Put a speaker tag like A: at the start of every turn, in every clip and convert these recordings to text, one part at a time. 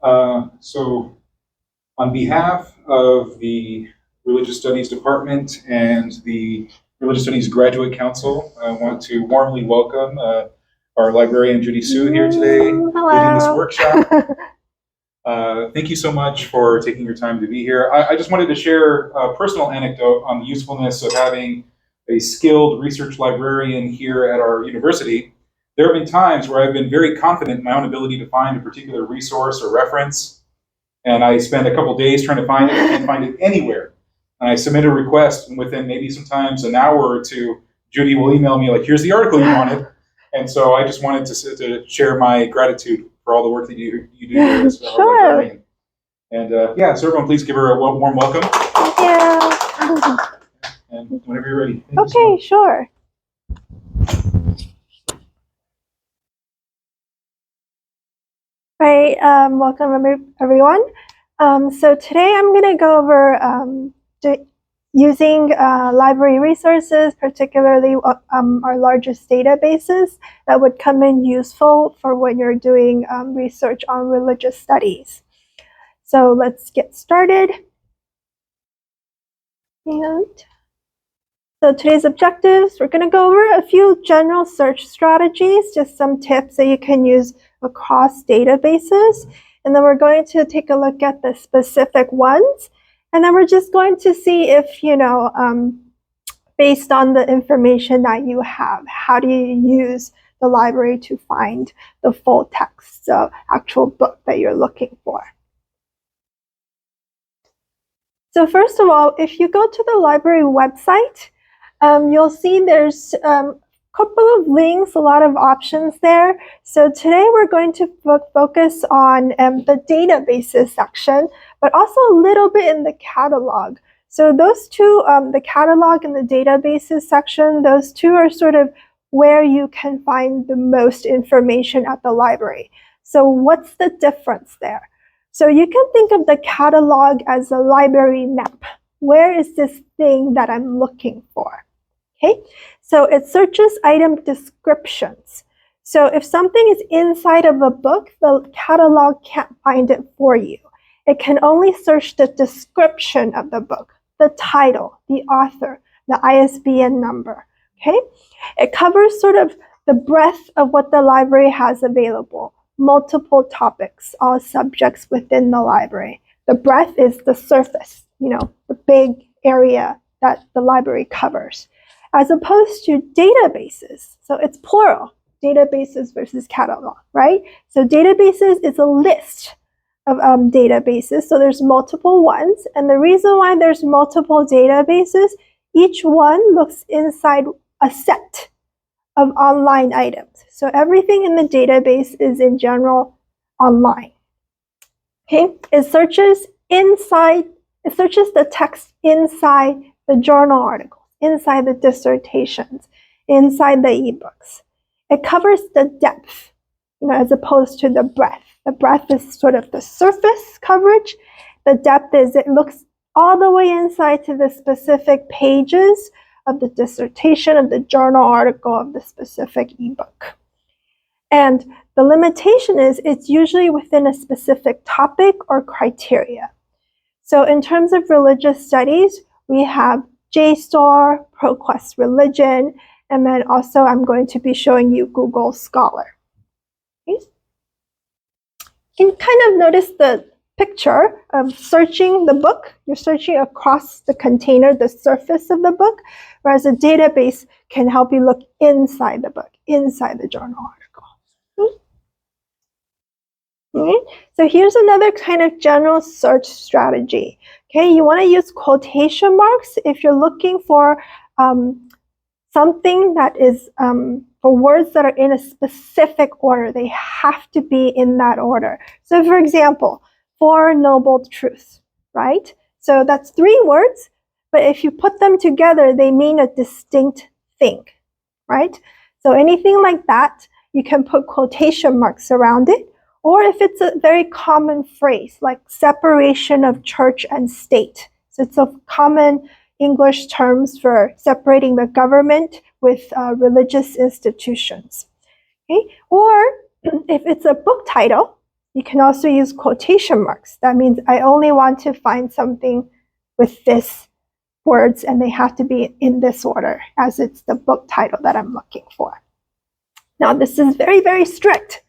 A: So on behalf of the Religious Studies Department and the Religious Studies Graduate Council, I want to warmly welcome our librarian, Judy here today, leading this workshop. Thank you so much for taking your time to be here. I just wanted to share a personal anecdote on the usefulness of having a skilled research librarian here at our university. There have been times where I've been very confident in my own ability to find a particular resource or reference, and I spend a couple days trying to find it and can't find it anywhere. And I submit a request, and within maybe sometimes an hour or two, Judy will email me like, here's the article you wanted. And so I just wanted to share my gratitude for all the work that you do here as a librarian. And yeah, so everyone please give her a warm welcome.
B: Yeah.
A: And whenever you're ready.
B: Okay, sure. Right, welcome everyone. So today I'm going to go over using library resources, particularly our largest databases that would come in useful for when you're doing research on religious studies. So let's get started. And so today's objectives, we're going to go over a few general search strategies, just some tips that you can use across databases. And then we're going to take a look at the specific ones. And then we're just going to see if, based on the information that you have, how do you use the library to find the full text, the actual book that you're looking for. So first of all, if you go to the library website, you'll see there's a couple of links, a lot of options there. So today we're going to focus on the databases section, but also a little bit in the catalog. So those two, the catalog and the databases section, those two are sort of where you can find the most information at the library. So what's the difference there? So you can think of the catalog as a library map. Where is this thing that I'm looking for? Okay, so it searches item descriptions. So if something is inside of a book, the catalog can't find it for you. It can only search the description of the book, the title, the author, the ISBN number. Okay, it covers sort of the breadth of what the library has available, multiple topics, all subjects within the library. The breadth is the surface, the big area that the library covers, as opposed to databases. So it's plural, databases versus catalog, right? So databases is a list of databases. So there's multiple ones. And the reason why there's multiple databases, each one looks inside a set of online items. So everything in the database is in general online. Okay, it searches the text inside the journal articles, inside the dissertations, inside the ebooks. It covers the depth, as opposed to the breadth. The breadth is sort of the surface coverage. The depth is it looks all the way inside to the specific pages of the dissertation, of the journal article, of the specific ebook. And the limitation is it's usually within a specific topic or criteria. So in terms of religious studies, we have JSTOR, ProQuest Religion, and then also I'm going to be showing you Google Scholar. Okay. You can kind of notice the picture of searching the book. You're searching across the container, the surface of the book, whereas a database can help you look inside the book, inside the journal article. Okay. So here's another kind of general search strategy. Okay, you want to use quotation marks if you're looking for something that is for words that are in a specific order. They have to be in that order. So for example, Four Noble Truths, right? So that's 3 words, but if you put them together, they mean a distinct thing, right? So anything like that, you can put quotation marks around it. Or if it's a very common phrase, like separation of church and state. So it's a common English terms for separating the government with religious institutions. Okay? Or if it's a book title, you can also use quotation marks. That means I only want to find something with this words, and they have to be in this order as it's the book title that I'm looking for. Now, this is very, very strict.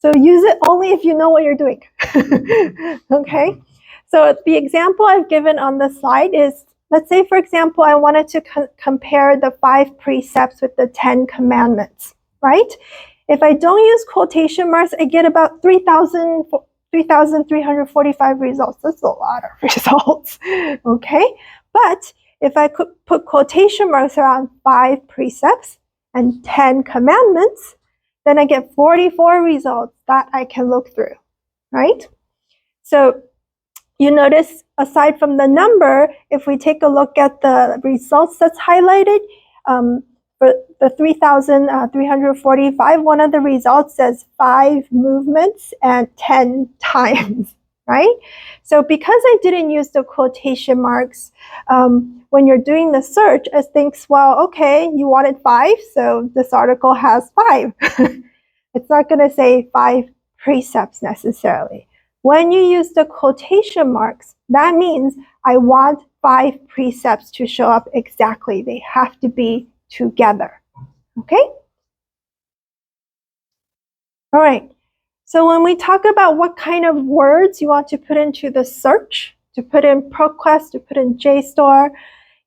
B: So use it only if you know what you're doing. Okay? So the example I've given on the slide is, let's say, for example, I wanted to compare the 5 precepts with the 10 commandments, right? If I don't use quotation marks, I get about 3,345 results. That's a lot of results, okay? But if I could put quotation marks around 5 precepts and 10 commandments, then I get 44 results that I can look through, right? So you notice, aside from the number, if we take a look at the results that's highlighted, for the 3,345, one of the results says 5 movements and 10 times, right? So because I didn't use the quotation marks, when you're doing the search, it thinks, well, okay, you wanted 5, so this article has 5. It's not going to say 5 precepts necessarily. When you use the quotation marks, that means I want 5 precepts to show up exactly. They have to be together, okay? All right, so when we talk about what kind of words you want to put into the search, to put in ProQuest, to put in JSTOR,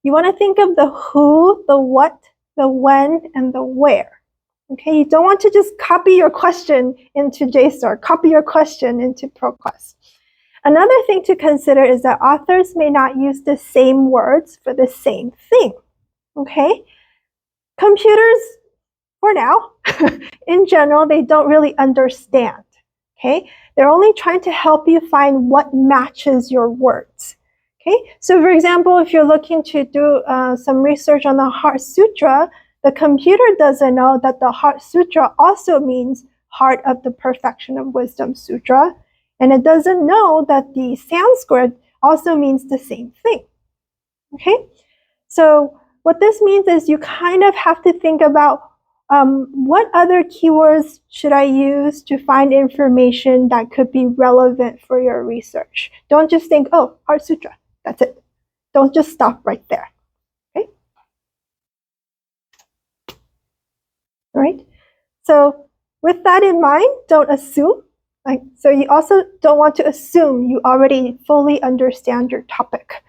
B: you want to think of the who, the what, the when, and the where. Okay, you don't want to just copy your question into JSTOR, copy your question into ProQuest. Another thing to consider is that authors may not use the same words for the same thing. Okay, computers, for now, in general, they don't really understand. Okay, they're only trying to help you find what matches your words. Okay, so for example, if you're looking to do some research on the Heart Sutra, the computer doesn't know that the Heart Sutra also means Heart of the Perfection of Wisdom Sutra, and it doesn't know that the Sanskrit also means the same thing. Okay, so what this means is you kind of have to think about what other keywords should I use to find information that could be relevant for your research. Don't just think, oh, Heart Sutra, that's it. Don't just stop right there. Okay? All right. So with that in mind, don't assume. So you also don't want to assume you already fully understand your topic.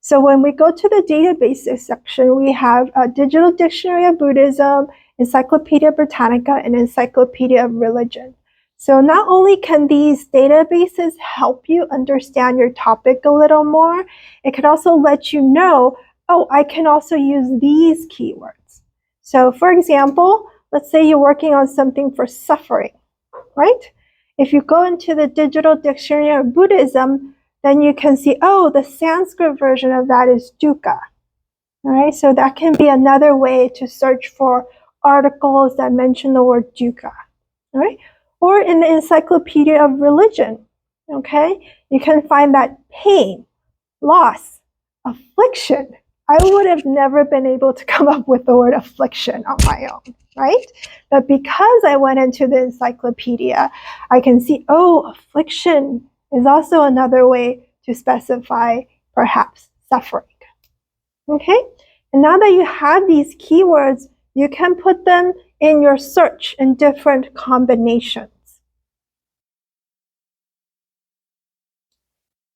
B: So when we go to the databases section, we have a Digital Dictionary of Buddhism, Encyclopedia Britannica, and Encyclopedia of Religion. So not only can these databases help you understand your topic a little more, it can also let you know, oh, I can also use these keywords. So for example, let's say you're working on something for suffering, right? If you go into the Digital Dictionary of Buddhism, then you can see, oh, the Sanskrit version of that is dukkha. All right, so that can be another way to search for articles that mention the word dukkha. All right, or in the Encyclopedia of Religion, okay, you can find that pain, loss, affliction. I would have never been able to come up with the word affliction on my own, right? But because I went into the encyclopedia, I can see, oh, affliction is also another way to specify perhaps suffering. Okay, and now that you have these keywords, you can put them in your search in different combinations.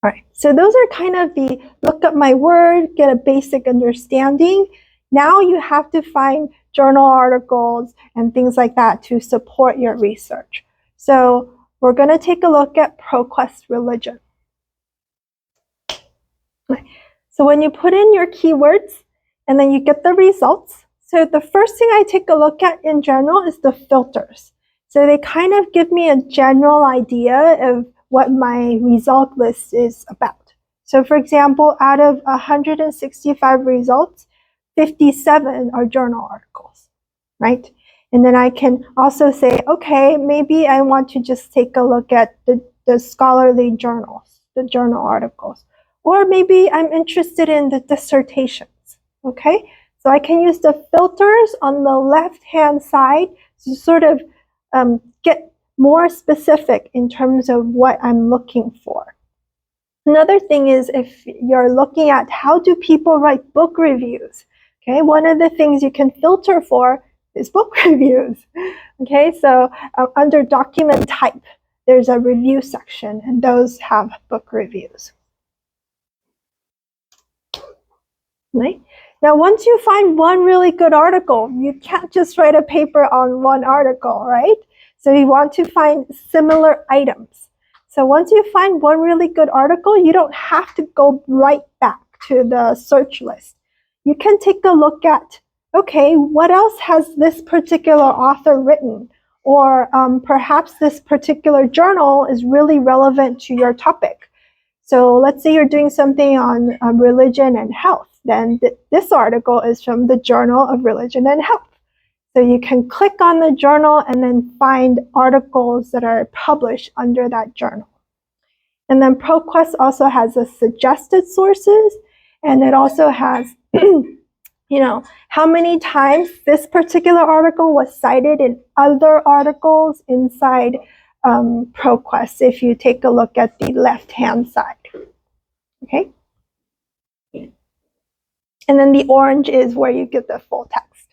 B: All right, so those are kind of the look up my word, get a basic understanding. Now you have to find journal articles and things like that to support your research. So we're going to take a look at ProQuest Religion. So when you put in your keywords and then you get the results, so the first thing I take a look at in general is the filters. So they kind of give me a general idea of what my result list is about. So for example, out of 165 results, 57 are journal articles, right? And then I can also say, okay, maybe I want to just take a look at the scholarly journals, the journal articles. Or maybe I'm interested in the dissertations, okay? So I can use the filters on the left-hand side to sort of get more specific in terms of what I'm looking for. Another thing is if you're looking at how do people write book reviews, okay, one of the things you can filter for is book reviews. Okay, so under document type, there's a review section, and those have book reviews. Right? Now, once you find one really good article, you can't just write a paper on one article, right? So you want to find similar items. So once you find one really good article, you don't have to go right back to the search list. You can take a look at, okay, what else has this particular author written? Or perhaps this particular journal is really relevant to your topic. So let's say you're doing something on religion and health. Then this article is from the Journal of Religion and Health. So you can click on the journal and then find articles that are published under that journal. And then ProQuest also has the suggested sources, and it also has, how many times this particular article was cited in other articles inside ProQuest, if you take a look at the left-hand side. Okay? And then the orange is where you get the full text.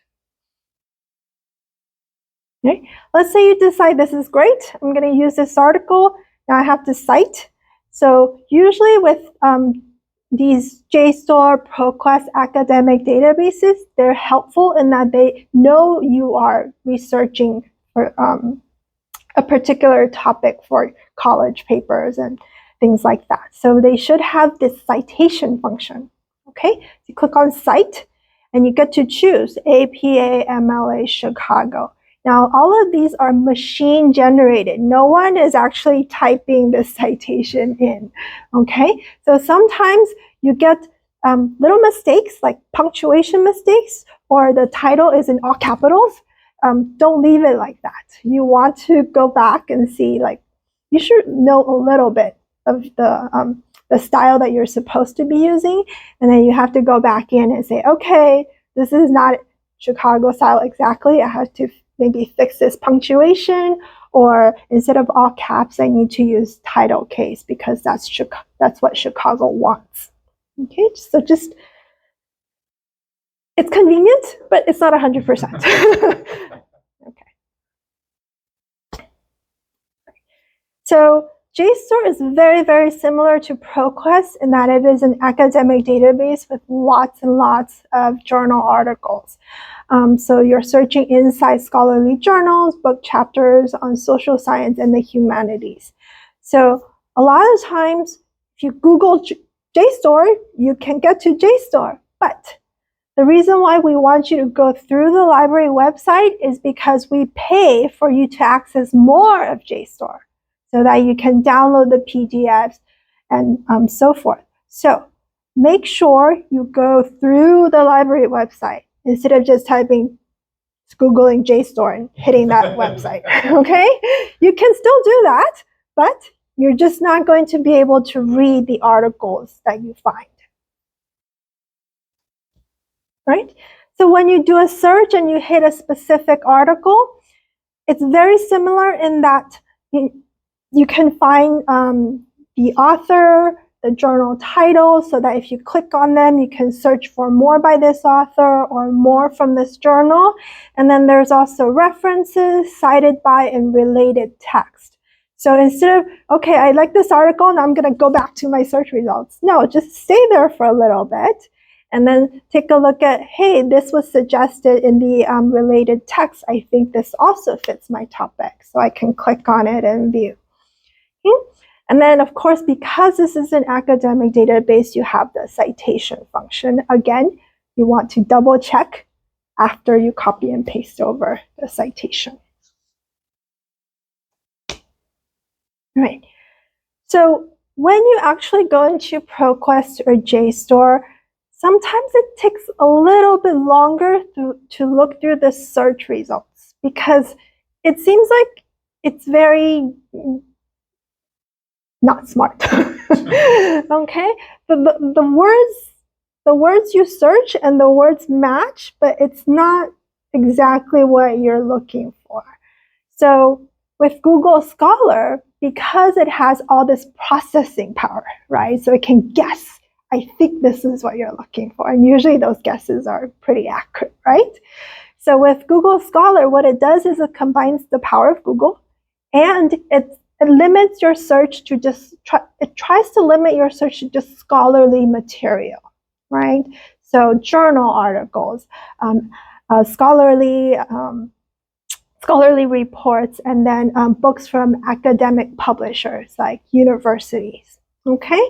B: Okay? Let's say you decide this is great. I'm going to use this article. Now I have to cite. So usually with these JSTOR, ProQuest academic databases, they're helpful in that they know you are researching for a particular topic for college papers and things like that. So they should have this citation function. Okay, so you click on Cite, and you get to choose APA, MLA, Chicago. Now, all of these are machine generated. No one is actually typing the citation in, okay? So sometimes you get little mistakes, like punctuation mistakes, or the title is in all capitals. Don't leave it like that. You want to go back and see, like, you should know a little bit of the style that you're supposed to be using, and then you have to go back in and say, okay, this is not Chicago style exactly. I have to maybe fix this punctuation, or instead of all caps, I need to use title case because that's what Chicago wants. Okay, so just, it's convenient, but it's not 100%. Okay. So JSTOR is very, very similar to ProQuest in that it is an academic database with lots and lots of journal articles. So you're searching inside scholarly journals, book chapters on social science and the humanities. So a lot of times, if you Google JSTOR, you can get to JSTOR. But the reason why we want you to go through the library website is because we pay for you to access more of JSTOR, so that you can download the PDFs and so forth. So make sure you go through the library website instead of just Googling JSTOR and hitting that website, okay? You can still do that, but you're just not going to be able to read the articles that you find, right? So when you do a search and you hit a specific article, it's very similar in that you can find the author, the journal title, so that if you click on them, you can search for more by this author or more from this journal. And then there's also references, cited by, and related text. So instead of, okay, I like this article and I'm going to go back to my search results. No, just stay there for a little bit and then take a look at, hey, this was suggested in the related text. I think this also fits my topic. So I can click on it and view. Okay? And then, of course, because this is an academic database, you have the citation function. Again, you want to double check after you copy and paste over the citation. All right. So when you actually go into ProQuest or JSTOR, sometimes it takes a little bit longer to look through the search results because it seems like it's very not smart. Okay, the words you search and the words match, but it's not exactly what you're looking for. So with Google Scholar, because it has all this processing power, right? So it can guess, I think this is what you're looking for. And usually those guesses are pretty accurate, right? So with Google Scholar, what it does is it combines the power of Google, and it limits your search to it tries to limit your search to just scholarly material, right? So journal articles, scholarly reports, and then books from academic publishers like universities, okay?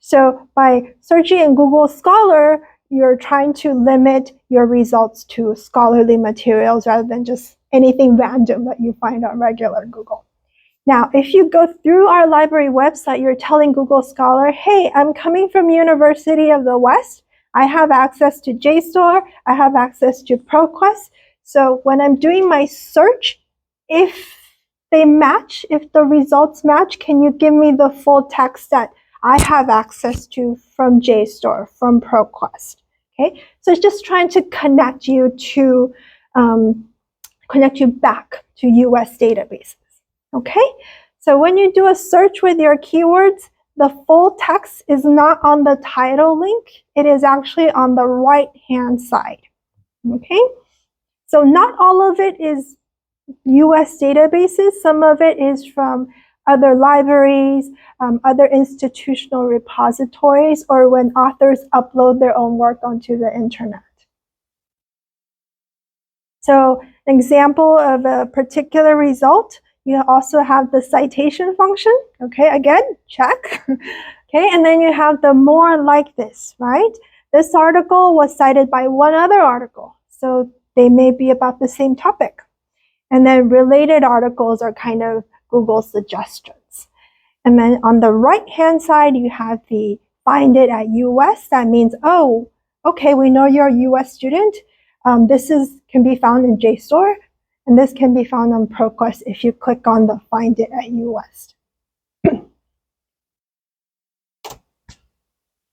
B: So by searching in Google Scholar, you're trying to limit your results to scholarly materials rather than just anything random that you find on regular Google. Now, if you go through our library website, you're telling Google Scholar, hey, I'm coming from University of the West. I have access to JSTOR. I have access to ProQuest. So when I'm doing my search, if they match, if the results match, can you give me the full text that I have access to from JSTOR, from ProQuest? Okay, so it's just trying to connect you back to US databases. Okay, so when you do a search with your keywords, the full text is not on the title link. It is actually on the right-hand side. Okay, so not all of it is US databases. Some of it is from other libraries, other institutional repositories, or when authors upload their own work onto the internet. So an example of a particular result, you also have the citation function. Okay, again, check. Okay, and then you have the more like this, right? This article was cited by one other article, so they may be about the same topic. And then related articles are kind of Google suggestions. And then on the right-hand side, you have the find it at UWest. That means, oh, okay, we know you're a US student. This can be found in JSTOR, and this can be found on ProQuest if you click on the find it at UWest.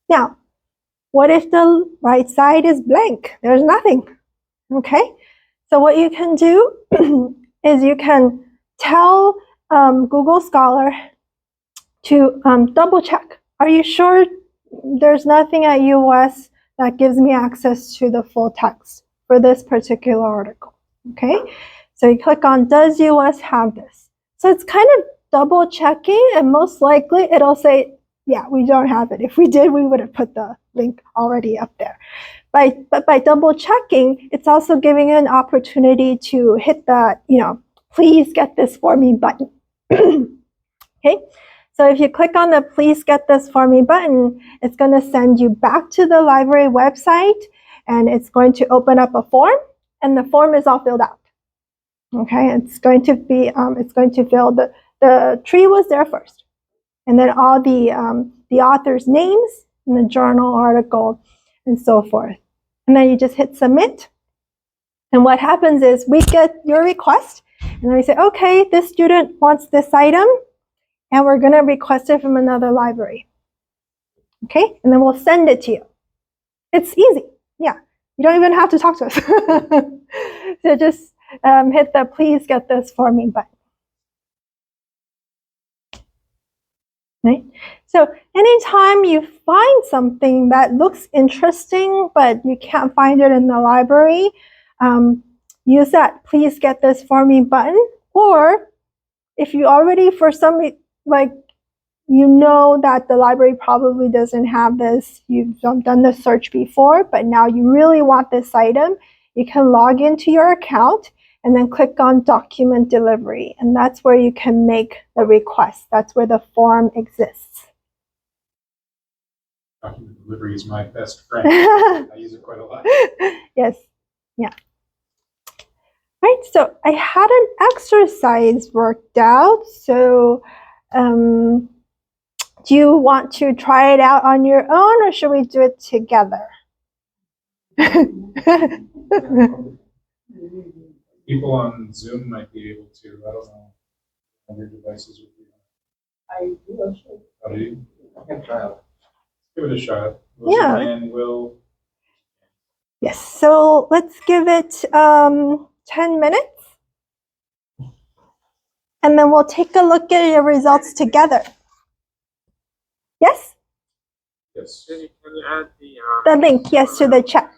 B: Now, what if the right side is blank? There's nothing, okay? So what you can do is you can tell Google Scholar to double check. Are you sure there's nothing at US that gives me access to the full text for this particular article? Okay, so you click on, does US have this? So it's kind of double checking, and most likely it'll say, yeah, we don't have it. If we did, we would have put the link already up there. But by double checking, it's also giving you an opportunity to hit the, please get this for me button. Okay, so if you click on the please get this for me button, it's going to send you back to the library website, and it's going to open up a form, and the form is all filled out. Okay, it's going to fill the tree was there first, and then all the author's names and the journal article and so forth. And then you just hit submit. And what happens is we get your request, and then we say, okay, this student wants this item, and we're going to request it from another library. Okay, and then we'll send it to you. It's easy. Yeah, you don't even have to talk to us. So just hit the please get this for me button. Right? So anytime you find something that looks interesting, but you can't find it in the library, use that please get this for me button. Or if you already, for some, you know that the library probably doesn't have this, you've done the search before, but now you really want this item, you can log into your account and then click on document delivery. And that's where you can make the request. That's where the form exists.
A: Document delivery is my best friend. I use it quite a lot.
B: Yes, yeah. Right, so I had an exercise worked out. So do you want to try it out on your own, or should we do it together?
A: People on Zoom might be able to. I don't know. On your devices with you.
C: I do actually.
A: How do you?
C: I can try out.
A: Give it a shot.
B: Yeah.
A: And we'll.
B: Yes, so let's give it 10 minutes. and then we'll take a look at your results together. Yes?
A: Yes.
D: Can you add
B: The link, yes, to the chat.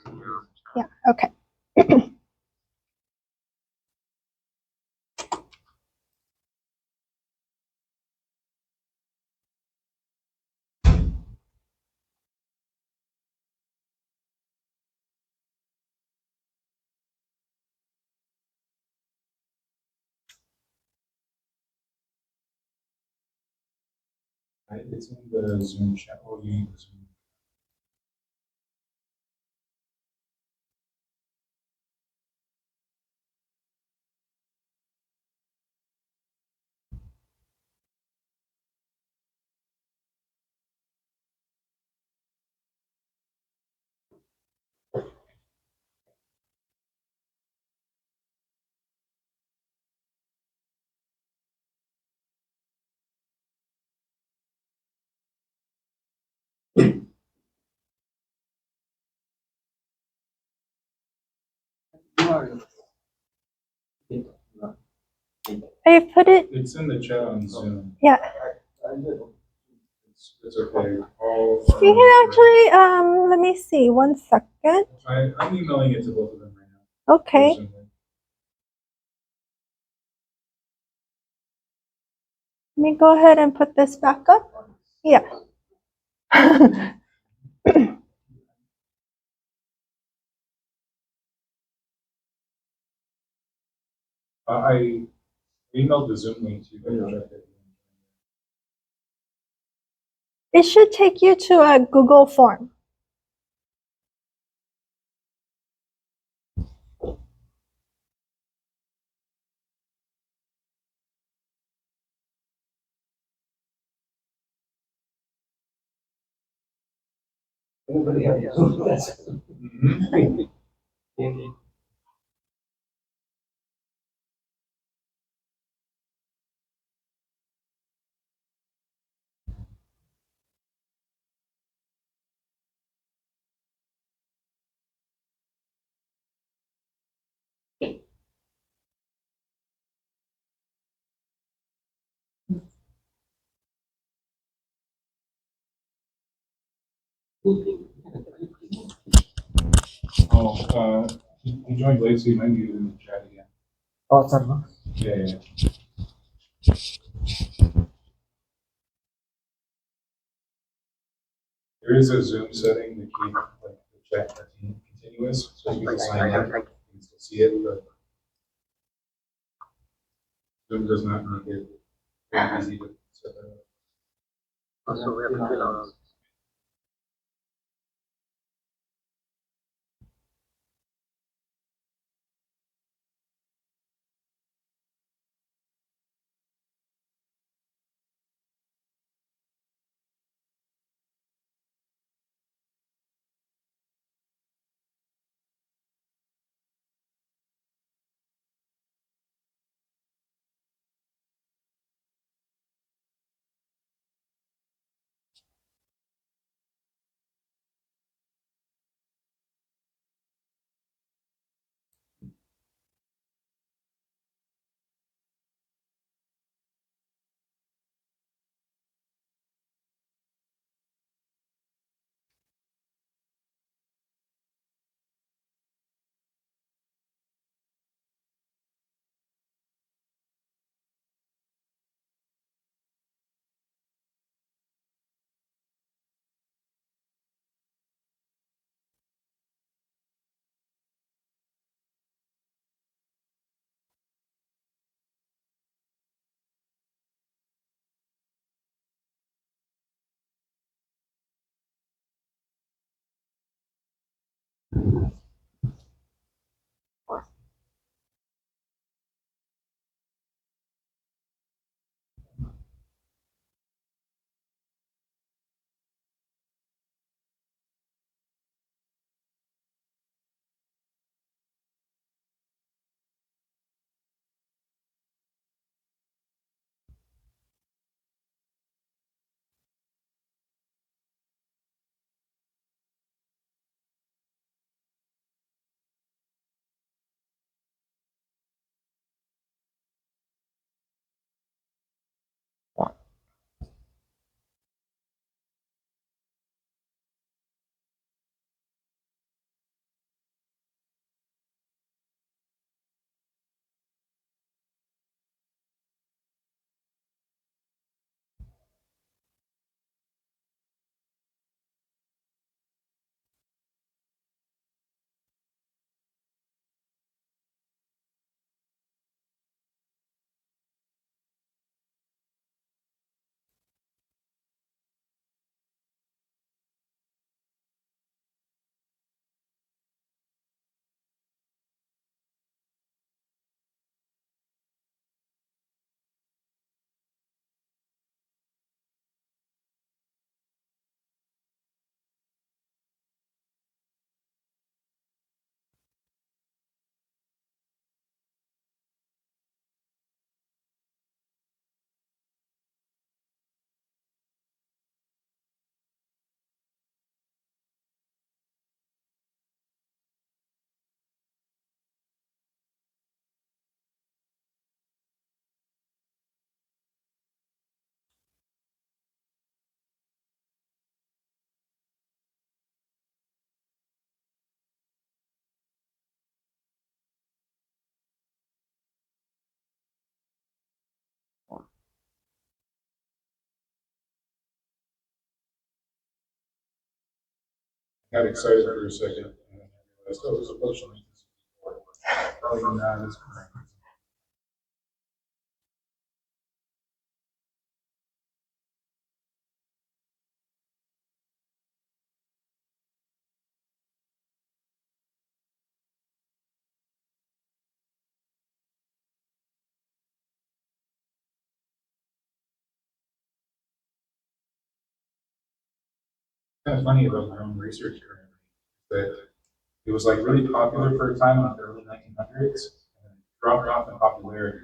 B: Yeah, okay.
A: It's in the Zoom chat. Oh, you need the Zoom.
B: I put it,
A: It's in the chat on Zoom.
B: yeah.
A: It's okay.
B: You can actually, let me see, 1 second.
A: I'm emailing it to both of them right now.
B: Okay.
A: Zoom.
B: Let me go ahead and put this back up. Yeah.
A: I emailed the Zoom link to you.
B: It should take you to a Google form.
C: Anybody have this?
A: He joined late, so he might need it in the chat again.
C: Oh, sorry.
A: Yeah. There is a Zoom setting to keep like the chat continuous, so you can sign in, you can still see it, but Zoom does not make it very easy to set that up.
D: Also, we have to fill out
A: got excited for a second. And I realized, oh, it was published in 1964. Probably not as correct. Kind of funny about my own research career that it was like really popular for a time in like the early 1900s and dropped off in popularity.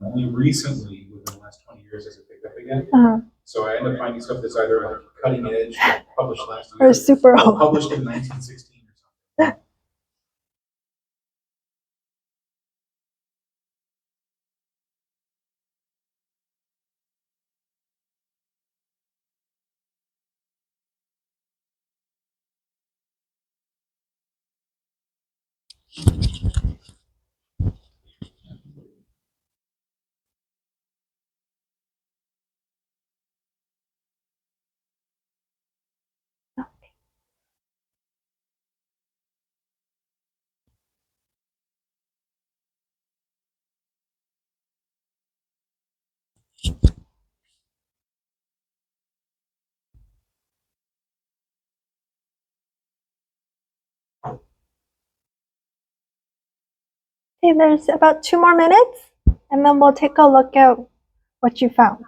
A: And only recently, within the last 20 years, has it picked up again. So I end up finding stuff that's either like cutting edge, like published last year,
B: Or super
A: or
B: old.
A: published in 1916 or something.
B: Okay, there's about 2 more minutes, and then we'll take a look at what you found.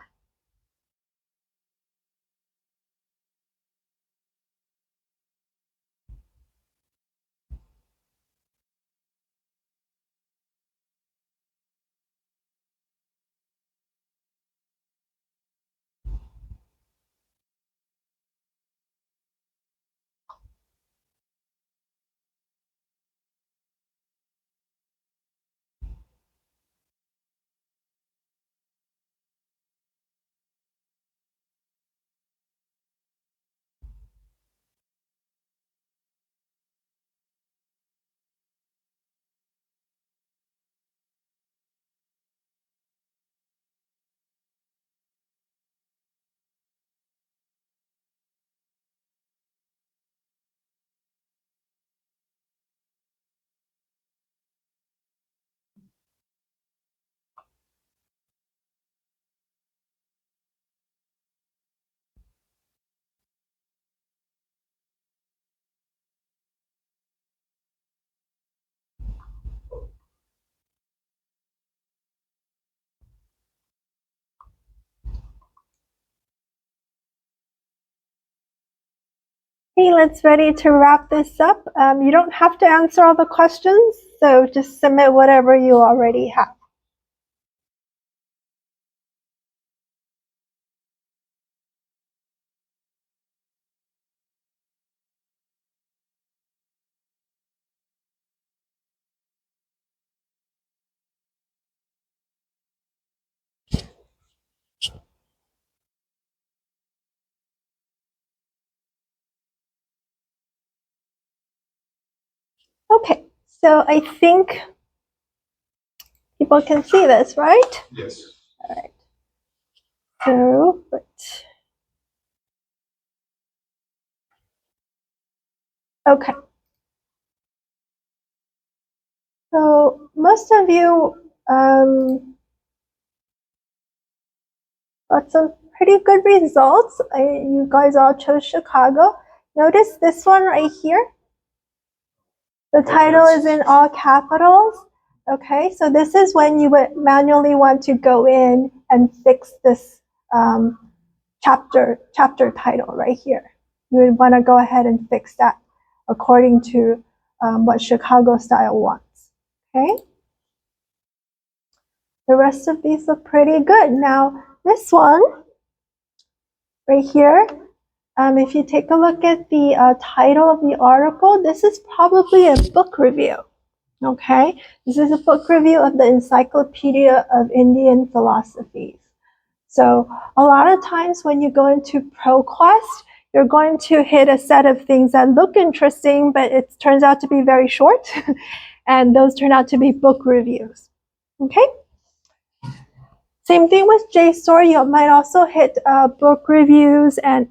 B: Okay, let's ready to wrap this up. You don't have to answer all the questions, so just submit whatever you already have. Okay, so I think people can see this, right?
A: Yes.
B: All right. So, okay. So most of you got some pretty good results. You guys all chose Chicago. Notice this one right here. The title is in all capitals. Okay, so this is when you would manually want to go in and fix this chapter title right here. You would want to go ahead and fix that according to what Chicago style wants. Okay. The rest of these look pretty good. Now, this one right here, if you take a look at the title of the article, this is probably a book review. Okay, this is a book review of the Encyclopedia of Indian Philosophies. So a lot of times when you go into ProQuest, you're going to hit a set of things that look interesting, but it turns out to be very short, and those turn out to be book reviews. Okay. Same thing with JSTOR. You might also hit book reviews and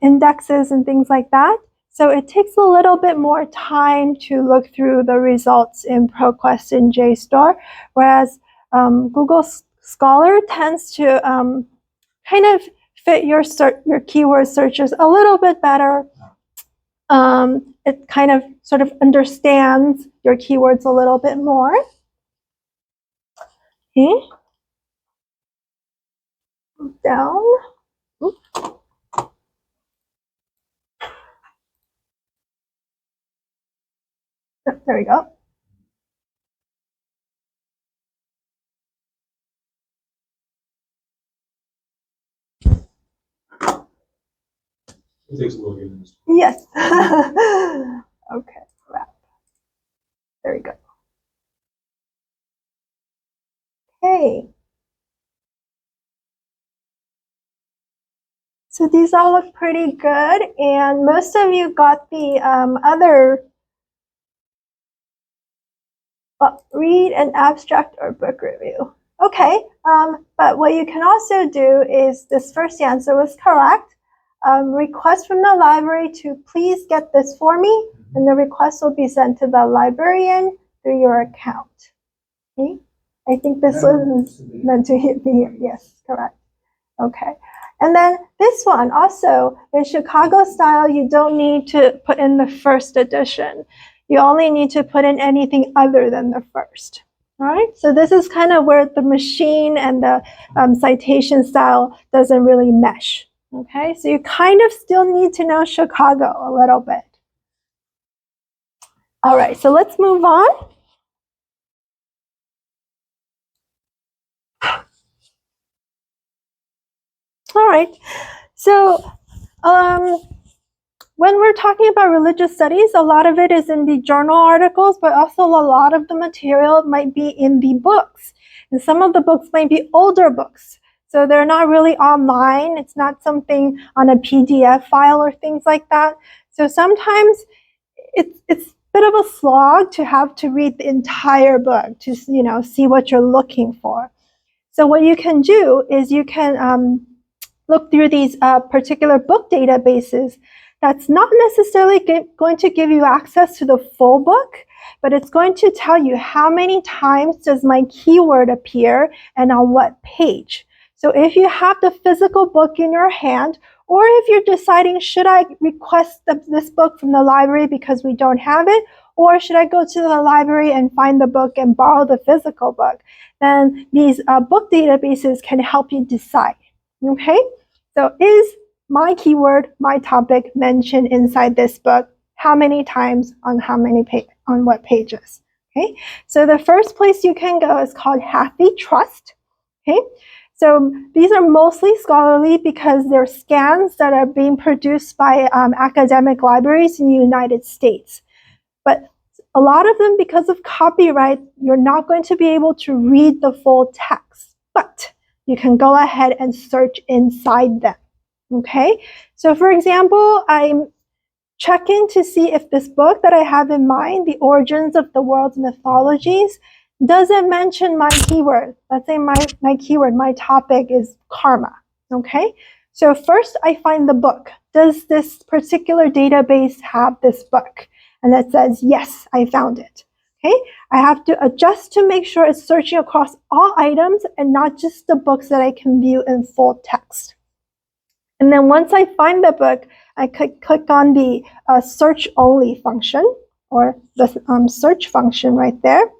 B: indexes and things like that. So it takes a little bit more time to look through the results in ProQuest and JSTOR, whereas Google Scholar tends to kind of fit your keyword searches a little bit better. It kind of sort of understands your keywords a little bit more. Okay. Down. Oops. There we go.
A: It takes a little getting.
B: Yes. Okay. Wrap. There we go. Okay. So these all look pretty good, and most of you got the other read an abstract or book review. Okay, but what you can also do is, this first answer was correct. Request from the library to please get this for me, and the request will be sent to the librarian through your account. Okay, I think this was meant to be here. Yes, correct. Okay. And then this one also, in Chicago style, you don't need to put in the first edition. You only need to put in anything other than the first. All right, so this is kind of where the machine and the citation style doesn't really mesh. Okay, so you kind of still need to know Chicago a little bit. All right, so let's move on. All right, so when we're talking about religious studies, a lot of it is in the journal articles, but also a lot of the material might be in the books. And some of the books might be older books. So they're not really online. It's not something on a PDF file or things like that. So sometimes it's a bit of a slog to have to read the entire book to see what you're looking for. So what you can do is you can look through these particular book databases. That's not necessarily going to give you access to the full book, but it's going to tell you how many times does my keyword appear and on what page. So if you have the physical book in your hand, or if you're deciding, should I request this book from the library because we don't have it, or should I go to the library and find the book and borrow the physical book, then these book databases can help you decide. Okay, so is my keyword, my topic mentioned inside this book? How many times on on what pages? Okay, so the first place you can go is called HathiTrust. Okay, so these are mostly scholarly because they're scans that are being produced by academic libraries in the United States. But a lot of them, because of copyright, you're not going to be able to read the full text, but you can go ahead and search inside them. Okay, so for example, I'm checking to see if this book that I have in mind, The Origins of the World's Mythologies, doesn't mention my keyword. Let's say my keyword, my topic is karma. Okay, so first I find the book. Does this particular database have this book? And it says, yes, I found it. Okay, I have to adjust to make sure it's searching across all items and not just the books that I can view in full text. And then once I find the book, I could click on the search only function, or the search function right there.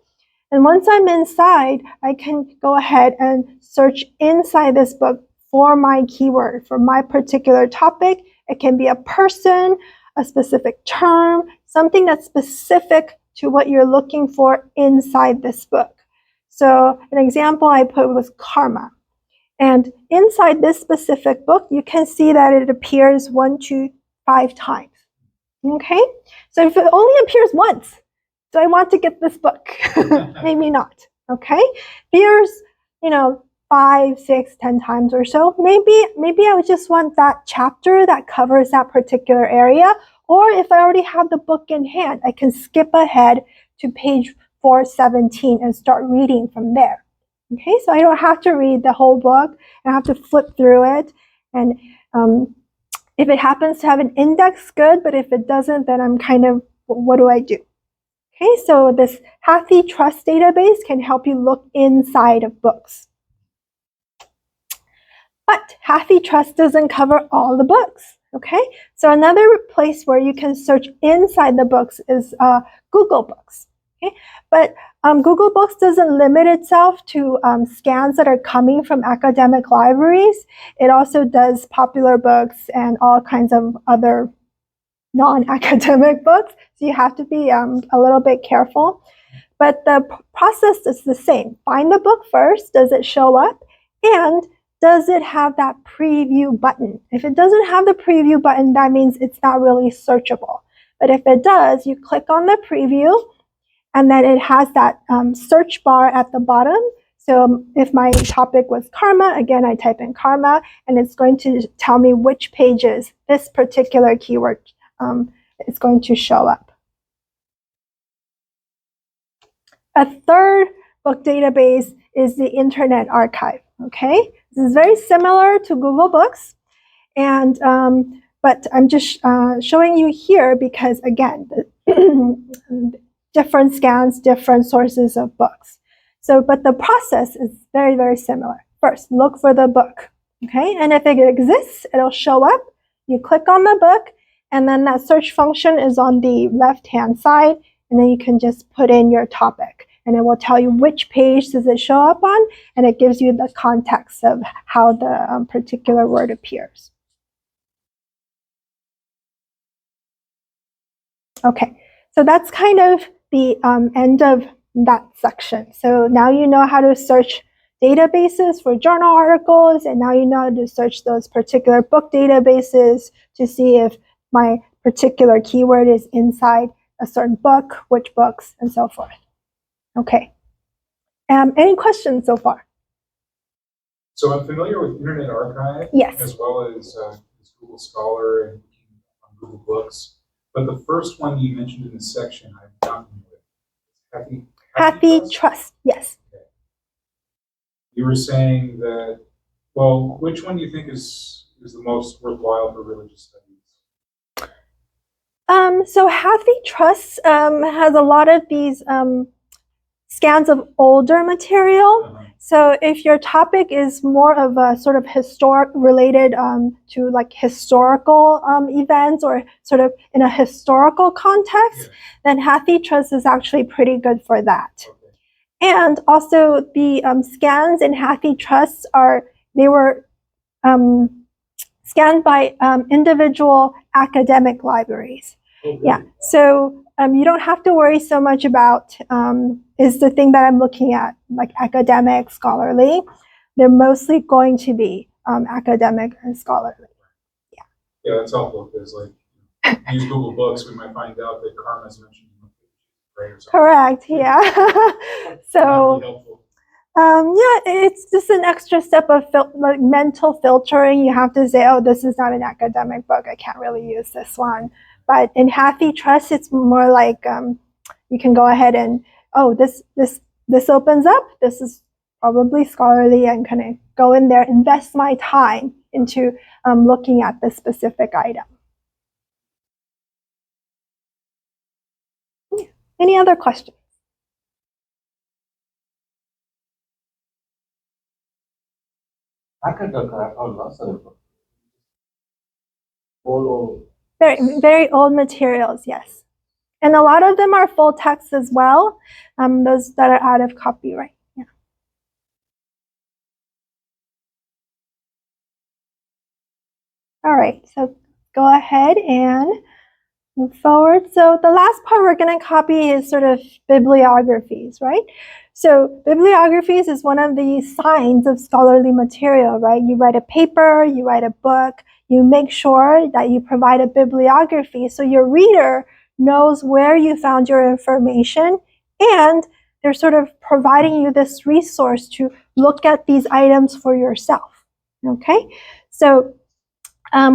B: And once I'm inside, I can go ahead and search inside this book for my keyword, for my particular topic. It can be a person, a specific term, something that's specific to what you're looking for inside this book. So an example I put was karma. And inside this specific book, you can see that it appears 1, 2, 5 times. Okay? So if it only appears once, do I want to get this book? Maybe not. Okay? Appears, 5, 6, 10 times or so. Maybe I would just want that chapter that covers that particular area. Or if I already have the book in hand, I can skip ahead to page 417 and start reading from there. Okay, so I don't have to read the whole book. I have to flip through it and If it happens to have an index, good, but if it doesn't, then I'm kind of, what do I do? Okay, so this HathiTrust database can help you look inside of books. But HathiTrust doesn't cover all the books, okay? So another place where you can search inside the books is Google Books, okay? But Google Books doesn't limit itself to scans that are coming from academic libraries. It also does popular books and all kinds of other non-academic books. So you have to be a little bit careful. But the process is the same. Find the book first. Does it show up? And does it have that preview button? If it doesn't have the preview button, that means it's not really searchable. But if it does, you click on the preview, and then it has that search bar at the bottom. So if my topic was karma, again, I type in karma, and it's going to tell me which pages this particular keyword is going to show up. A third book database is the Internet Archive, okay? This is very similar to Google Books, and but I'm just showing you here because, again, different scans, different sources of books. So, but the process is very, very similar. First, look for the book, okay? And if it exists, it'll show up. You click on the book, and then that search function is on the left-hand side, and then you can just put in your topic, and it will tell you which page does it show up on, and it gives you the context of how the particular word appears. Okay, so that's kind of the end of that section. So now you know how to search databases for journal articles, and now you know how to search those particular book databases to see if my particular keyword is inside a certain book, which books, and so forth. Okay. Any questions so far?
A: So I'm familiar with Internet Archive,
B: yes,
A: as well as Google Scholar and Google Books. But the first one you mentioned in this section, I'm not familiar with.
B: HathiTrust, yes.
A: Okay. You were saying that, well, which one do you think is the most worthwhile for religious studies?
B: So HathiTrust has a lot of these scans of older material. So if your topic is more of a sort of historic related to like historical events or sort of in a historical context, then HathiTrust is actually pretty good for that. Okay. And also the scans in HathiTrust were scanned by individual academic libraries. Okay. Yeah, so you don't have to worry so much about is the thing that I'm looking at like academic, scholarly. They're mostly going to be academic and scholarly. Yeah. Yeah, that's helpful because like use Google Books, we might find out that karma is mentioned in the page. Correct. Yeah. So. Really helpful. Yeah, it's just an extra step of like mental filtering. You have to say, oh, this is not an academic book. I can't really use this one. But in HathiTrust, it's more like you can go ahead and, oh, this opens up. This is probably scholarly, and kind of go in there, invest my time into looking at this specific item. Yeah. Any other questions? Very, very old materials, yes. And a lot of them are full text as well, those that are out of copyright. Yeah. All right, so go ahead and move forward. So the last part we're going to copy is sort of bibliographies, right? So bibliographies is one of the signs of scholarly material, right? You write a paper, you write a book, you make sure that you provide a bibliography so your reader knows where you found your information, and they're sort of providing you this resource to look at these items for yourself, okay? So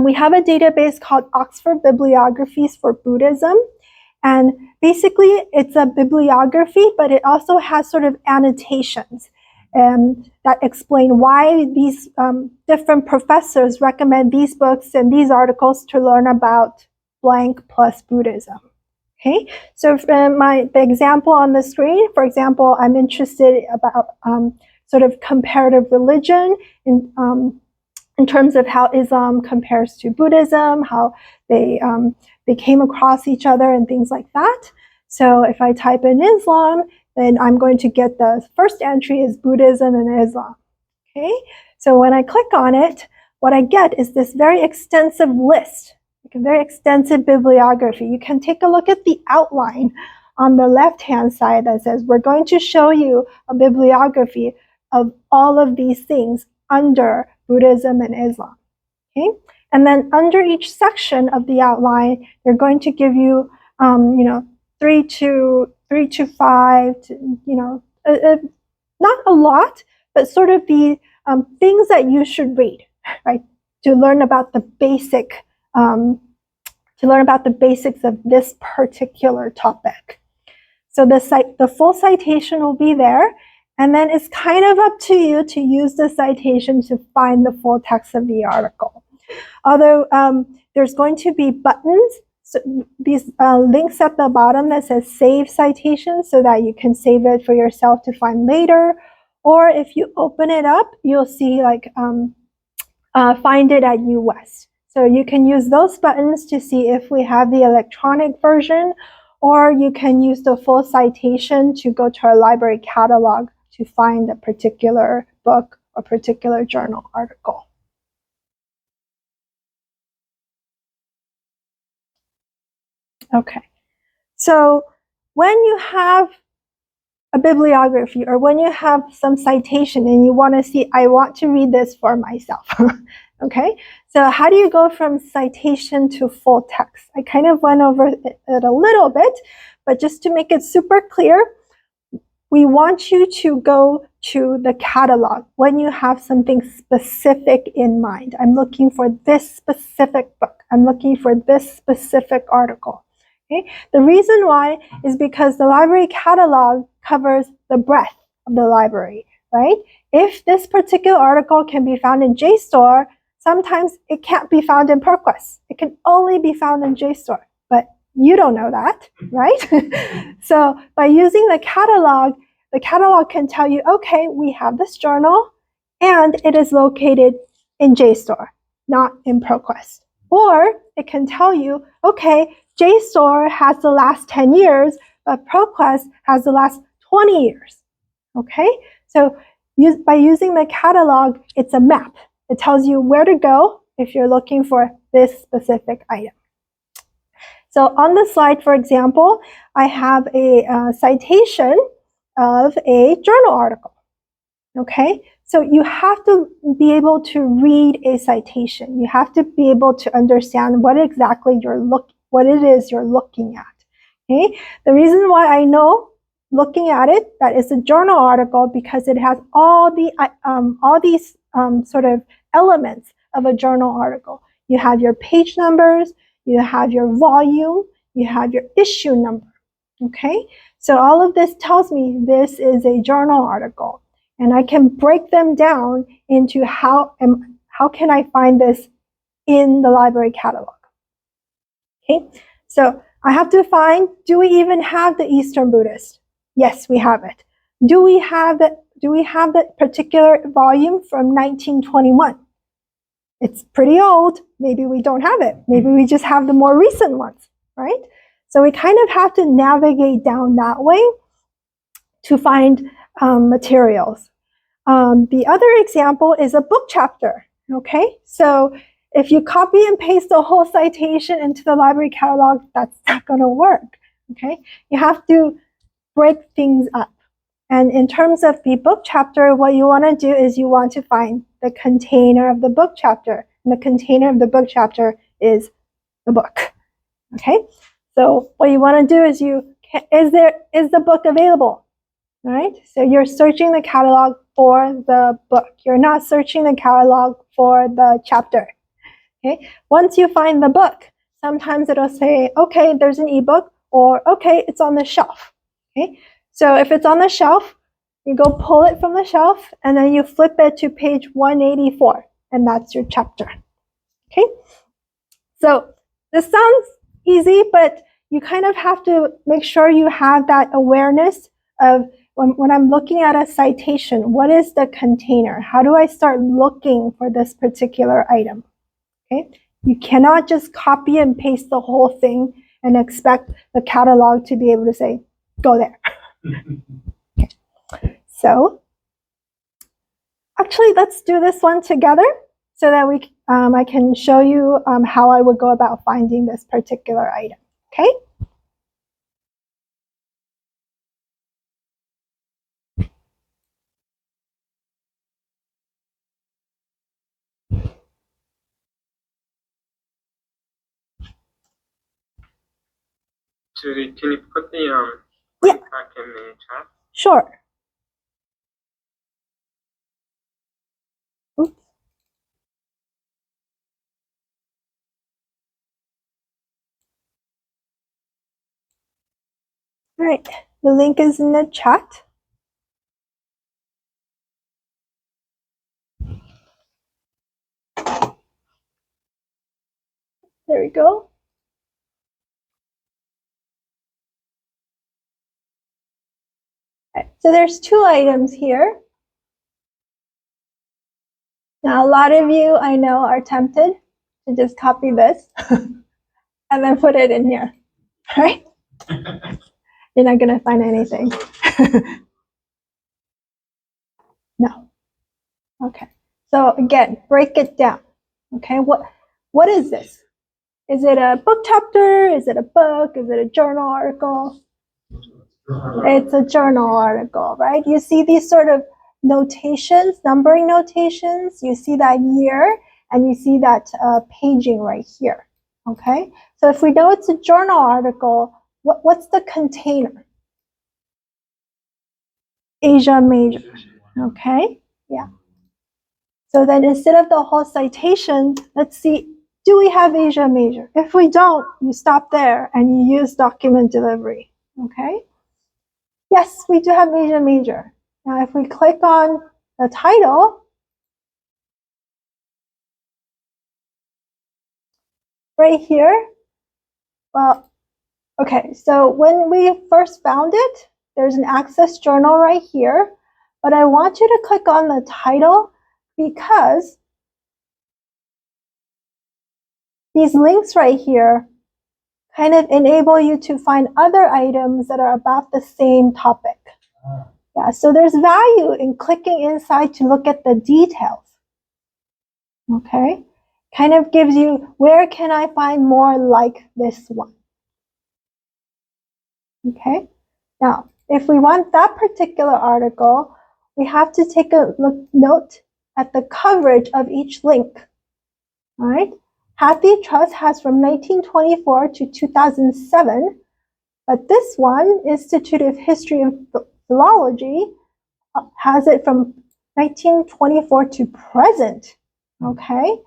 B: we have a database called Oxford Bibliographies for Buddhism, and basically it's a bibliography, but it also has sort of annotations. that explain why these different professors recommend these books and these articles to learn about blank plus Buddhism. Okay, so the example on the screen, for example, I'm interested about sort of comparative religion in terms of how Islam compares to Buddhism, how they came across each other and things like that. So if I type in Islam, then I'm going to get the first entry is Buddhism and Islam. Okay, so when I click on it, what I get is this very extensive list, like a very extensive bibliography. You can take a look at the outline on the left-hand side that says, we're going to show you a bibliography of all of these things under Buddhism and Islam. Okay, and then under each section of the outline, they're going to give you, 3 to 5, not a lot, but sort of the things that you should read, right, to learn about the basics of this particular topic. So the full citation will be there, and then it's kind of up to you to use the citation to find the full text of the article. Although there's going to be buttons, so these links at the bottom that says save citation so that you can save it for yourself to find later. Or if you open it up, you'll see like find it at UWest. So you can use those buttons to see if we have the electronic version, or you can use the full citation to go to our library catalog to find a particular book or particular journal article. Okay, so when you have a bibliography or when you have some citation and you want to see, I want to read this for myself. Okay, so how do you go from citation to full text? I kind of went over it a little bit, but just to make it super clear, we want you to go to the catalog when you have something specific in mind. I'm looking for this specific book. I'm looking for this specific article. Okay? The reason why is because the library catalog covers the breadth of the library, right? If this particular article can be found in JSTOR, sometimes it can't be found in ProQuest. It can only be found in JSTOR, but you don't know that, right? So by using the catalog can tell you, okay, we have this journal and it is located in JSTOR, not in ProQuest. Or it can tell you, okay, JSTOR has the last 10 years, but ProQuest has the last 20 years. Okay, so by using the catalog, it's a map. It tells you where to go if you're looking for this specific item. So on the slide, for example, I have a citation of a journal article. Okay, so you have to be able to read a citation. You have to be able to understand what exactly what it is you're looking at. Okay, the reason why I know looking at it that it's a journal article because it has all these sort of elements of a journal article. You have your page numbers, you have your volume, you have your issue number. Okay, so all of this tells me this is a journal article, and I can break them down into how can I find this in the library catalog. Okay, so I have to find, do we even have the Eastern Buddhist? Yes, we have it. Do we have the particular volume from 1921? It's pretty old. Maybe we don't have it. Maybe we just have the more recent ones, right? So we kind of have to navigate down that way to find materials. The other example is a book chapter, okay? So if you copy and paste the whole citation into the library catalog, that's not going to work, okay? You have to break things up. And in terms of the book chapter, what you want to do is you want to find the container of the book chapter. And the container of the book chapter is the book, okay? So what you want to do is is the book available, all right? So you're searching the catalog for the book. You're not searching the catalog for the chapter, okay? Once you find the book, sometimes it'll say, okay, there's an ebook, or okay, it's on the shelf, okay? So if it's on the shelf, You go pull it from the shelf, and then you flip it to page 184, and that's your chapter. Okay? So this sounds easy, but you kind of have to make sure you have that awareness of when I'm looking at a citation, what is the container? How do I start looking for this particular item? Okay? You cannot just copy and paste the whole thing and expect the catalog to be able to say, go there. Okay. So actually, let's do this one together so that I can show you how I would go about finding this particular item. Okay?
D: Judy, can you put the
B: Yeah.
D: link back in the chat?
B: Sure. Oops. All right, the link is in the chat. There we go. Okay, so there's two items here. Now, a lot of you I know are tempted to just copy this and then put it in here, right? You're not going to find anything. No. Okay. So again, break it down. Okay. What is this? Is it a book chapter? Is it a book? Is it a journal article? It's a journal article, right? You see these sort of notations, numbering notations. You see that year, and you see that paging right here. Okay. So if we know it's a journal article, what's the container? Asia Major. Okay. Yeah. So then instead of the whole citation, let's see, do we have Asia Major? If we don't, you stop there and you use document delivery. Okay. Yes, we do have Asia Major. Now, if we click on the title, right here, well, okay, so when we first found it, there's an Access Journal right here, but I want you to click on the title because these links right here kind of enable you to find other items that are about the same topic. Yeah, so there's value in clicking inside to look at the details. Okay, kind of gives you, where can I find more like this one? Okay, now if we want that particular article, we have to take a note at the coverage of each link. All right, Hattie Trust has from 1924 to 2007, but this one, Institute of History and Philology, has it from 1924 to present. Okay,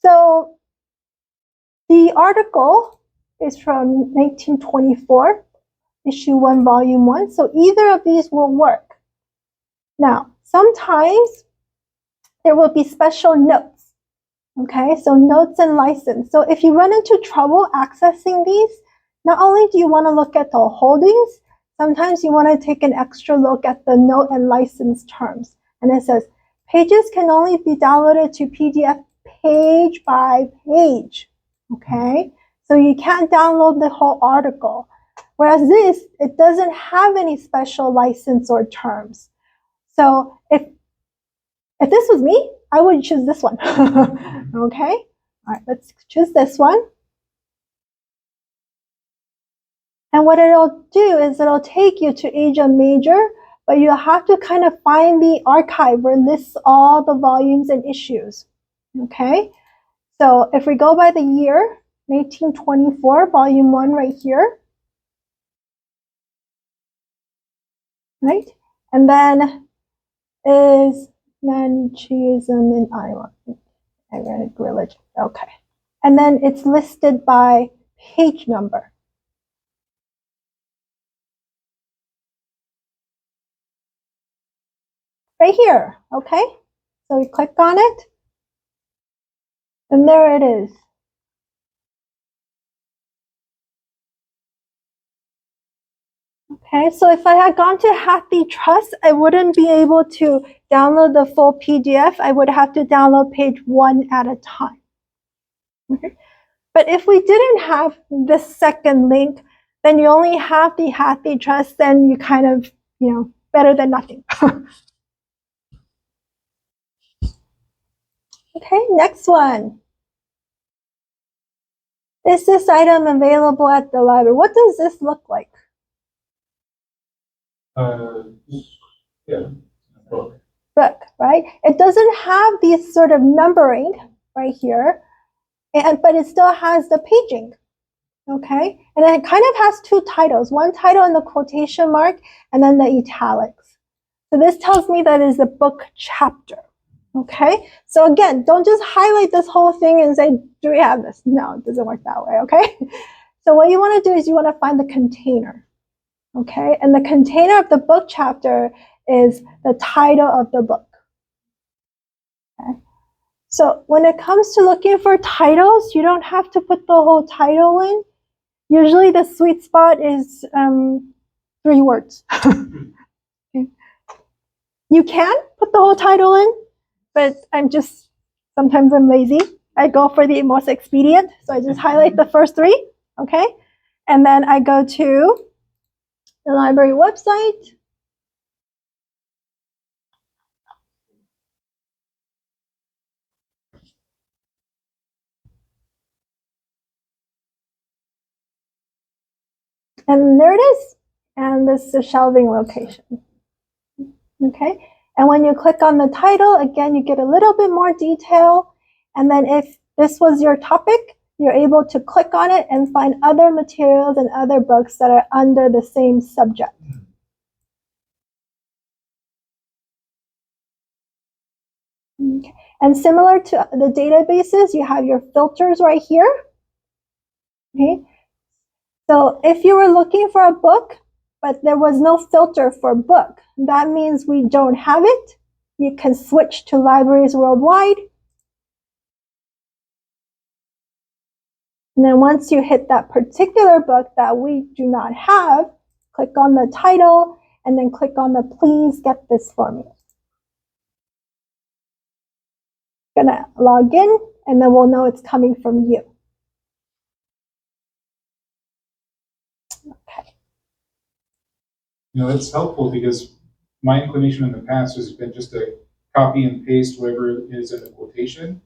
B: so the article is from 1924, issue 1, volume 1. So either of these will work. Now, sometimes there will be special notes. Okay, so notes and license. So if you run into trouble accessing these, not only do you want to look at the holdings, sometimes you want to take an extra look at the note and license terms. And it says, pages can only be downloaded to PDF page by page. Okay, so you can't download the whole article. Whereas this, it doesn't have any special license or terms. So if this was me, I would choose this one. Okay, all right, let's choose this one. And what it'll do is it'll take you to Asia Major, but you'll have to kind of find the archive where it lists all the volumes and issues. Okay, so if we go by the year, 1924, volume 1 right here. Right? And then is Manichaeism in Iranic religion. Okay. And then it's listed by page number. right here, okay? So we click on it, and there it is. Okay, so if I had gone to Hathi Trust, I wouldn't be able to download the full PDF. I would have to download page 1 at a time. Okay. But if we didn't have this second link, then you only have the Hathi Trust, then you kind of, better than nothing. Okay, next one. Is this item available at the library? What does this look like?
A: Yeah. Book.
B: Book, right? It doesn't have these sort of numbering right here, but it still has the paging. Okay, and it kind of has two titles, one title in the quotation mark and then the italics. So this tells me that is a book chapter. Okay, so again, don't just highlight this whole thing and say, do we have this? No, it doesn't work that way, okay? So what you want to do is you want to find the container, okay? And the container of the book chapter is the title of the book. Okay. So when it comes to looking for titles, you don't have to put the whole title in. Usually the sweet spot is 3 words. Okay. You can put the whole title in, but sometimes I'm lazy. I go for the most expedient. So I just highlight the first 3, okay? And then I go to the library website. And there it is. And this is the shelving location. Okay. And when you click on the title, again, you get a little bit more detail. And then if this was your topic, you're able to click on it and find other materials and other books that are under the same subject. Okay. And similar to the databases, you have your filters right here. Okay. So if you were looking for a book, but there was no filter for book, that means we don't have it. You can switch to libraries worldwide. And then once you hit that particular book that we do not have, click on the title and then click on the please get this for me. Gonna log in and then we'll know it's coming from you. Okay.
A: It's helpful because my inclination in the past has been just to copy and paste whatever is in the quotation.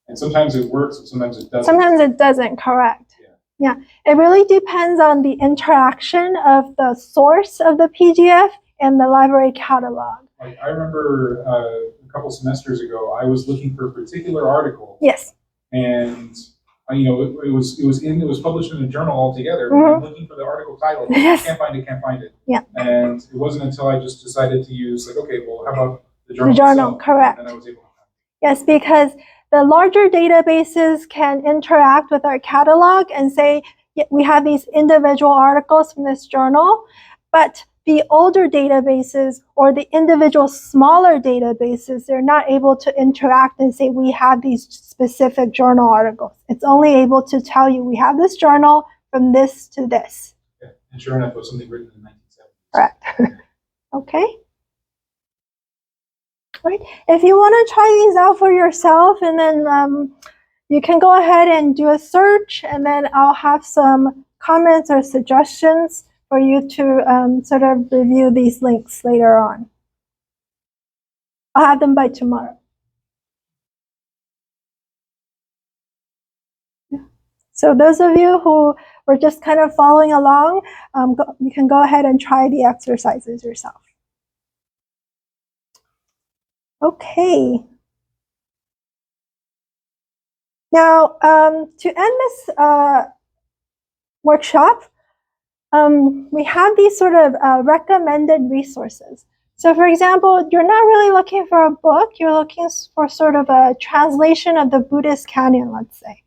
A: And sometimes it works and sometimes it doesn't.
B: Sometimes it doesn't, correct. Yeah, it really depends on the interaction of the source of the PDF and the library catalog.
A: Like I remember a couple semesters ago, I was looking for a particular article.
B: Yes.
A: And it was published in a journal altogether. I'm looking for the article title.
B: Yes.
A: Can't find it.
B: Yeah.
A: And it wasn't until I just decided to use okay, well, how about the journal?
B: The journal,
A: itself?
B: correct.
A: And I was able to find it.
B: Yes, because the larger databases can interact with our catalog and say, we have these individual articles from this journal, but the older databases or the individual smaller databases, they're not able to interact and say, we have these specific journal articles. It's only able to tell you, we have this journal from this to this.
A: Yeah. And sure enough, it was something written in the 1970s.
B: Correct. Okay. Right. If you want to try these out for yourself, and then you can go ahead and do a search, and then I'll have some comments or suggestions for you to sort of review these links later on. I'll have them by tomorrow. Yeah. So those of you who were just kind of following along, you can go ahead and try the exercises yourself. Okay. Now, to end this workshop, we have these sort of recommended resources. So for example, you're not really looking for a book, you're looking for sort of a translation of the Buddhist canon, let's say.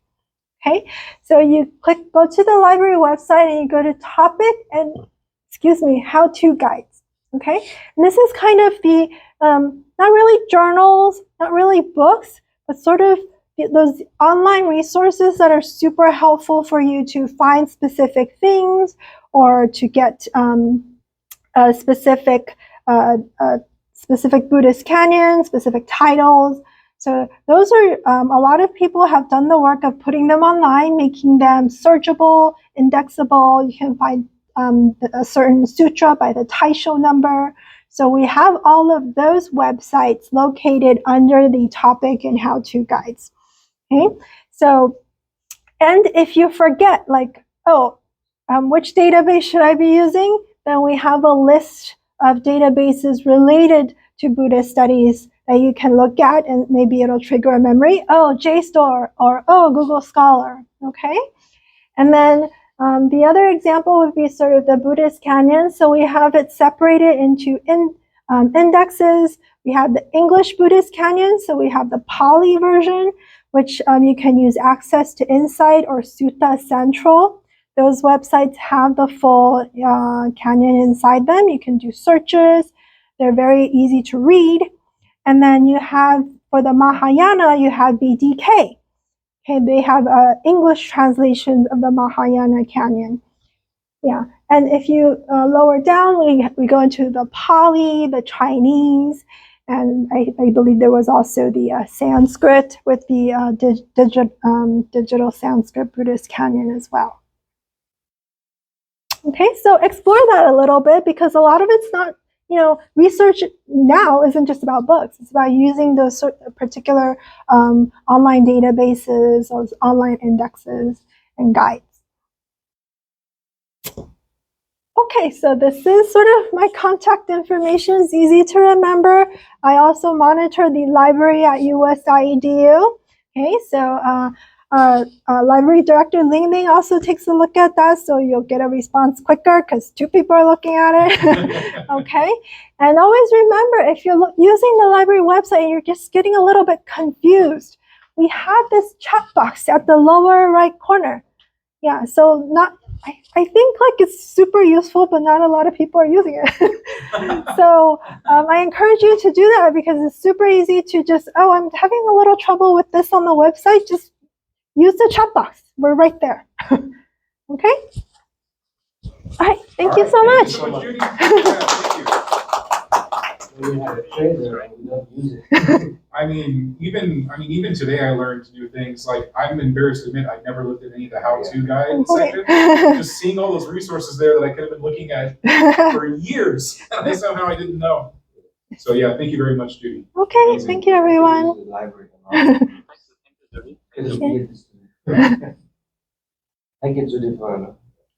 B: Okay, so you go to the library website and you go to topic and, how-to guides. Okay, and this is kind of the, not really journals, not really books, but sort of those online resources that are super helpful for you to find specific things or to get specific Buddhist canyon, specific titles. So those are, a lot of people have done the work of putting them online, making them searchable, indexable. You can find a certain sutra by the taisho number. So we have all of those websites located under the topic and how-to guides. Okay, so, and if you forget, like, which database should I be using? Then we have a list of databases related to Buddhist studies that you can look at, and maybe it'll trigger a memory. Oh, JSTOR, or oh, Google Scholar, okay? And then the other example would be sort of the Buddhist Canyon. So we have it separated into indexes. We have the English Buddhist Canyon, so we have the Pali version, which you can use Access to Insight or Sutta Central. Those websites have the full canyon inside them. You can do searches. They're very easy to read. And then you have, for the Mahayana, you have BDK. Okay, they have English translations of the Mahayana Canyon. Yeah, and if you lower down, we go into the Pali, the Chinese, and I believe there was also the Sanskrit with the digital Sanskrit Buddhist Canyon as well. Okay, so explore that a little bit, because a lot of it's not, research now isn't just about books. It's about using those particular online databases, those online indexes and guides. Okay, so this is sort of my contact information. It's easy to remember. I also monitor the library at UWest.edu. Okay, so Library Director Ling Ling also takes a look at that, so you'll get a response quicker because 2 people are looking at it. Okay, and always remember, if you're using the library website and you're just getting a little bit confused, we have this chat box at the lower right corner. Yeah, so I think like it's super useful, but not a lot of people are using it. So I encourage you to do that, because it's super easy to just, I'm having a little trouble with this on the website. Just use the chat box. We're right there. Okay? All right. Thank you so much.
A: Thank you so much, Judy. Yeah, thank you.
C: We have a trader and we don't use it.
A: I mean, even today I learned new things. Like, I'm embarrassed to admit I never looked at any of the how-to guide section. Just seeing all those resources there that I could have been looking at for years, and somehow I didn't know. So yeah, thank you very much, Judy.
B: Okay,
A: Amazing.
B: thank you, everyone.
C: The library and all. Thank you, Judy, for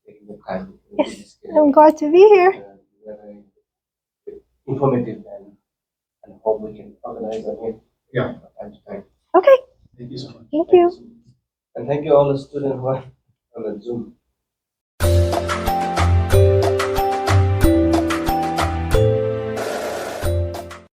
C: taking the time.
B: Yes, I'm glad to be here.
C: Very informative, and hope we can organize again.
A: Yeah.
C: From time to time.
B: Okay.
A: Thank you so much.
B: Thank you.
C: And thank you all the students who are on the Zoom.